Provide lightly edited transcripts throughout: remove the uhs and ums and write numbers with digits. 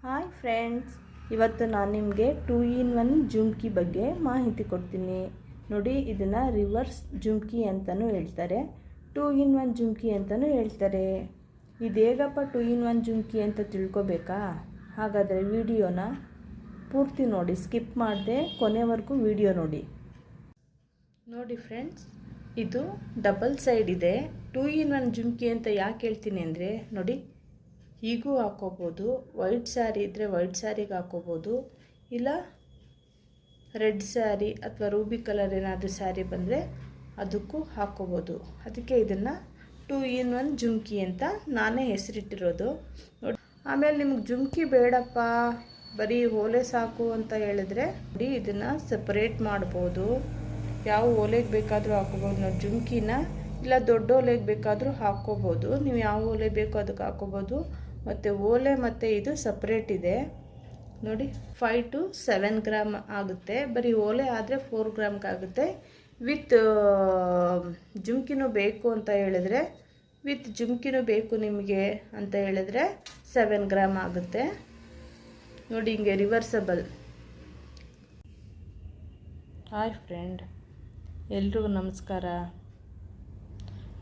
Hi friends, ಇವತ್ತು ನಾನು ನಿಮಗೆ 2-in-1 ಜುಮ್ಕಿ ಬಗ್ಗೆ ಮಾಹಿತಿ ಕೊಡ್ತೀನಿ. ನೋಡಿ, ಇದನ್ನು ರಿವರ್ಸ್ ಜುಮ್ಕಿ ಅಂತಲೂ ಹೇಳ್ತಾರೆ, 2-in-1 ಜುಮ್ಕಿ ಅಂತಲೂ ಹೇಳ್ತಾರೆ. ಇದು ಹೇಗಪ್ಪ 2-in-1 ಜುಮ್ಕಿ ಅಂತ ತಿಳ್ಕೊಬೇಕಾ? ಹಾಗಾದರೆ ವಿಡಿಯೋನ ಪೂರ್ತಿ ನೋಡಿ, ಸ್ಕಿಪ್ ಮಾಡದೆ ಕೊನೆವರೆಗೂ ವಿಡಿಯೋ ನೋಡಿ. ನೋಡಿ ಫ್ರೆಂಡ್ಸ್, ಇದು ಡಬಲ್ ಸೈಡ್ ಇದೆ. 2-in-1 ಜುಮ್ಕಿ ಅಂತ ಯಾಕೆ ಹೇಳ್ತೀನಿ ಅಂದರೆ, ನೋಡಿ ಹೀಗೂ ಹಾಕ್ಕೋಬೋದು, ವೈಟ್ ಸ್ಯಾರಿ ಇದ್ದರೆ ವೈಟ್ ಸ್ಯಾರಿಗೆ ಹಾಕ್ಕೋಬೋದು, ಇಲ್ಲ ರೆಡ್ ಸ್ಯಾರಿ ಅಥವಾ ರೂಬಿ ಕಲರ್ ಏನಾದರೂ ಸ್ಯಾರಿ ಬಂದರೆ ಅದಕ್ಕೂ ಹಾಕ್ಕೋಬೋದು. ಅದಕ್ಕೆ ಇದನ್ನು 2-in-1 ಜುಮ್ಕಿ ಅಂತ ನಾನೇ ಹೆಸರಿಟ್ಟಿರೋದು. ನೋಡಿ, ಆಮೇಲೆ ನಿಮ್ಗೆ ಜುಮ್ಕಿ ಬೇಡಪ್ಪ, ಬರೀ ಓಲೆ ಸಾಕು ಅಂತ ಹೇಳಿದ್ರೆ ನೋಡಿ, ಇದನ್ನು ಸಪ್ರೇಟ್ ಮಾಡ್ಬೋದು. ಯಾವ ಓಲೆಗೆ ಬೇಕಾದರೂ ಹಾಕ್ಕೋಬೋದು. ನೋಡಿ, ಜುಮ್ಕಿನ ಇಲ್ಲ ದೊಡ್ಡ ಓಲೆಗೆ ಬೇಕಾದರೂ ಹಾಕ್ಕೋಬೋದು. ನೀವು ಯಾವ ಓಲೆ ಬೇಕೋ ಅದಕ್ಕೆ ಹಾಕ್ಕೋಬೋದು. ಮತ್ತು ಓಲೆ ಮತ್ತು ಇದು ಸಪ್ರೇಟ್ ಇದೆ. ನೋಡಿ, 5 to 7 ಗ್ರಾಮ್ ಆಗುತ್ತೆ. ಬರೀ ಓಲೆ ಆದರೆ 4 ಗ್ರಾಮ್ಗಾಗುತ್ತೆ. ವಿತ್ ಜುಮ್ಕಿನೂ ಬೇಕು ಅಂತ ಹೇಳಿದ್ರೆ, ವಿತ್ ಜುಮ್ಕಿನೂ ಬೇಕು ನಿಮಗೆ ಅಂತ ಹೇಳಿದ್ರೆ 7 ಗ್ರಾಮ್ ಆಗುತ್ತೆ. ನೋಡಿ, ಹಿಂಗೆ ರಿವರ್ಸಬಲ್. ಹಾಯ್ ಫ್ರೆಂಡ್, ಎಲ್ರಿಗೂ ನಮಸ್ಕಾರ.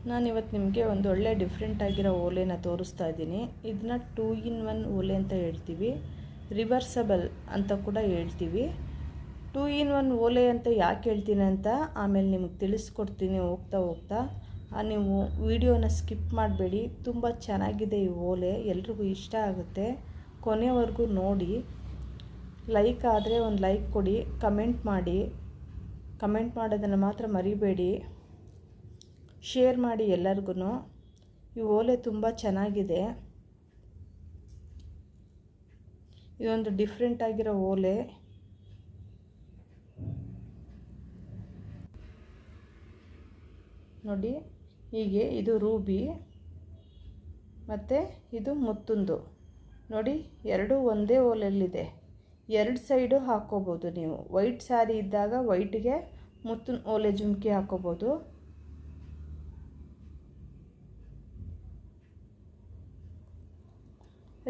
ನಾನಿವತ್ತು ನಿಮಗೆ ಒಂದು ಒಳ್ಳೆ ಡಿಫ್ರೆಂಟ್ ಆಗಿರೋ ಓಲೆನ ತೋರಿಸ್ತಾ ಇದ್ದೀನಿ. ಇದನ್ನ 2-in-1 ಓಲೆ ಅಂತ ಹೇಳ್ತೀವಿ, ರಿವರ್ಸಬಲ್ ಅಂತ ಕೂಡ ಹೇಳ್ತೀವಿ. 2-in-1 ಓಲೆ ಅಂತ ಯಾಕೆ ಹೇಳ್ತೀನಿ ಅಂತ ಆಮೇಲೆ ನಿಮಗೆ ತಿಳಿಸ್ಕೊಡ್ತೀನಿ ಹೋಗ್ತಾ. ನೀವು ವಿಡಿಯೋನ ಸ್ಕಿಪ್ ಮಾಡಬೇಡಿ. ತುಂಬ ಚೆನ್ನಾಗಿದೆ ಈ ಓಲೆ, ಎಲ್ರಿಗೂ ಇಷ್ಟ ಆಗುತ್ತೆ. ಕೊನೆವರೆಗೂ ನೋಡಿ. ಲೈಕ್ ಆದರೆ ಒಂದು ಲೈಕ್ ಕೊಡಿ, ಕಮೆಂಟ್ ಮಾಡಿ. ಕಮೆಂಟ್ ಮಾಡೋದನ್ನು ಮಾತ್ರ ಮರಿಬೇಡಿ. ಶೇರ್ ಮಾಡಿ ಎಲ್ಲರಿಗೂ. ಈ ಓಲೆ ತುಂಬ ಚೆನ್ನಾಗಿದೆ. ಇದೊಂದು ಡಿಫ್ರೆಂಟ್ ಆಗಿರೋ ಓಲೆ. ನೋಡಿ, ಹೀಗೆ ಇದು ರೂಬಿ ಮತ್ತು ಇದು ಮುತ್ತುಂದು. ನೋಡಿ, ಎರಡೂ ಒಂದೇ ಓಲೆಯಲ್ಲಿದೆ. ಎರಡು ಸೈಡು ಹಾಕ್ಕೋಬೋದು ನೀವು. ವೈಟ್ ಸ್ಯಾರಿ ಇದ್ದಾಗ ವೈಟ್ಗೆ ಮುತ್ತಿನ ಓಲೆ ಜುಮ್ಕಿ ಹಾಕ್ಕೋಬೋದು.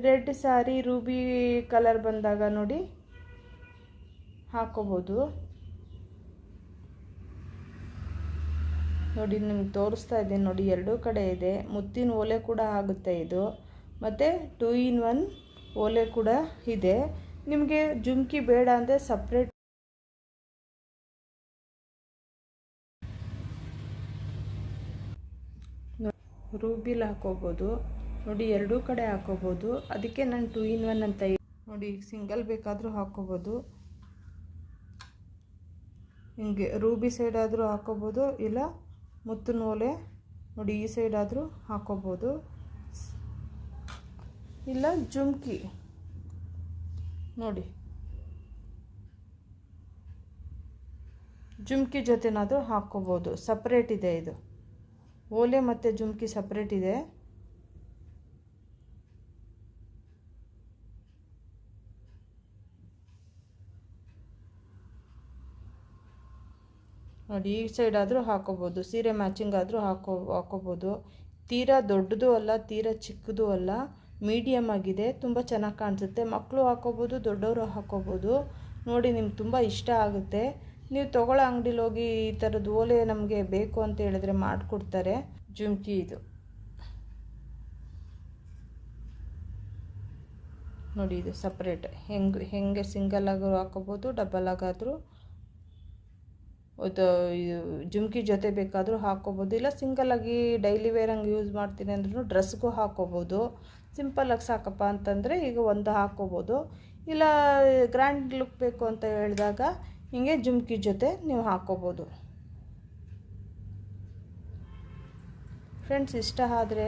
ರೆಡ್ ಸ್ಯಾರಿ ರೂಬಿ ಕಲರ್ ಬಂದಾಗ ನೋಡಿ ಹಾಕ್ಕೋಬೋದು. ನೋಡಿ, ನಿಮ್ಗೆ ತೋರಿಸ್ತಾ ಇದ್ದೀನಿ. ನೋಡಿ, ಎರಡೂ ಕಡೆ ಇದೆ. ಮುತ್ತಿನ ಓಲೆ ಕೂಡ ಆಗುತ್ತೆ ಇದು, ಮತ್ತು 2-in-1 ಓಲೆ ಕೂಡ ಇದೆ. ನಿಮಗೆ ಜುಮ್ಕಿ ಬೇಡ ಅಂದರೆ ಸಪ್ರೇಟ್ ರೂಬಿಲಿ ಹಾಕ್ಕೋಬೋದು. ನೋಡಿ, ಎರಡೂ ಕಡೆ ಹಾಕ್ಕೋಬೋದು. ಅದಕ್ಕೆ ನಾನು 2-in-1 ಅಂತ. ನೋಡಿ, ಸಿಂಗಲ್ ಬೇಕಾದರೂ ಹಾಕ್ಕೋಬೋದು. ಹಿಂಗೆ ರೂಬಿ ಸೈಡ್ ಆದರೂ ಹಾಕ್ಕೋಬೋದು, ಇಲ್ಲ ಮುತ್ತಿನ ಓಲೆ ನೋಡಿ ಈ ಸೈಡ್ ಆದರೂ ಹಾಕ್ಕೋಬೋದು, ಇಲ್ಲ ಜುಮ್ಕಿ ನೋಡಿ ಜುಮ್ಕಿ ಜೊತೆನಾದರೂ ಹಾಕ್ಕೋಬೋದು. ಸಪ್ರೇಟ್ ಇದೆ ಇದು ಓಲೆ ಮತ್ತು ಜುಮ್ಕಿ ಸಪ್ರೇಟ್ ಇದೆ. ನೋಡಿ, ಈ ಸೈಡ್ ಆದರೂ ಹಾಕ್ಕೋಬೋದು. ಸೀರೆ ಮ್ಯಾಚಿಂಗ್ ಆದರೂ ಹಾಕ್ಕೋಬೋದು. ತೀರಾ ದೊಡ್ಡದು ಅಲ್ಲ, ತೀರಾ ಚಿಕ್ಕದು ಅಲ್ಲ, ಮೀಡಿಯಮ್ ಆಗಿದೆ. ತುಂಬ ಚೆನ್ನಾಗಿ ಕಾಣಿಸುತ್ತೆ. ಮಕ್ಕಳು ಹಾಕ್ಕೋಬೋದು, ದೊಡ್ಡವರು ಹಾಕ್ಕೋಬೋದು. ನೋಡಿ, ನಿಮ್ಗೆ ತುಂಬ ಇಷ್ಟ ಆಗುತ್ತೆ. ನೀವು ತೊಗೊಳ್ಳೋ ಅಂಗಡಿಲಿ ಹೋಗಿ ಈ ಥರದ್ದು ಓಲೆ ನಮಗೆ ಬೇಕು ಅಂತ ಹೇಳಿದ್ರೆ ಮಾಡಿಕೊಡ್ತಾರೆ. ಜುಮ್ಕಿ ಇದು ನೋಡಿ, ಇದು ಸಪ್ರೇಟ್. ಹೆಂಗೆ ಸಿಂಗಲ್ ಆದರೂ ಹಾಕ್ಕೋಬೋದು, ಡಬಲ್ ಆಗಾದರೂ. ಇದು ಜುಮ್ಕಿ ಜೊತೆ ಬೇಕಾದರೂ ಹಾಕ್ಕೋಬೋದು, ಇಲ್ಲ ಸಿಂಗಲಾಗಿ ಡೈಲಿ ವೇರ್ ಹಂಗೆ ಯೂಸ್ ಮಾಡ್ತೀನಿ ಅಂದ್ರೂ ಡ್ರೆಸ್ಗೂ ಹಾಕ್ಕೋಬೋದು. ಸಿಂಪಲಾಗಿ ಸಾಕಪ್ಪ ಅಂತಂದರೆ ಈಗ ಒಂದು ಹಾಕ್ಕೋಬೋದು. ಇಲ್ಲ ಗ್ರ್ಯಾಂಡ್ ಲುಕ್ ಬೇಕು ಅಂತ ಹೇಳಿದಾಗ ಹಿಂಗೆ ಜುಮ್ಕಿ ಜೊತೆ ನೀವು ಹಾಕ್ಕೋಬೋದು. ಫ್ರೆಂಡ್ಸ್, ಇಷ್ಟ ಆದರೆ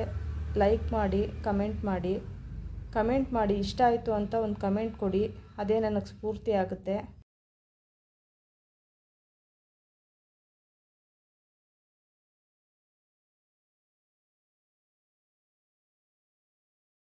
ಲೈಕ್ ಮಾಡಿ, ಕಮೆಂಟ್ ಮಾಡಿ. ಇಷ್ಟ ಆಯಿತು ಅಂತ ಒಂದು ಕಮೆಂಟ್ ಕೊಡಿ, ಅದೇ ನನಗೆ ಸ್ಫೂರ್ತಿ ಆಗುತ್ತೆ.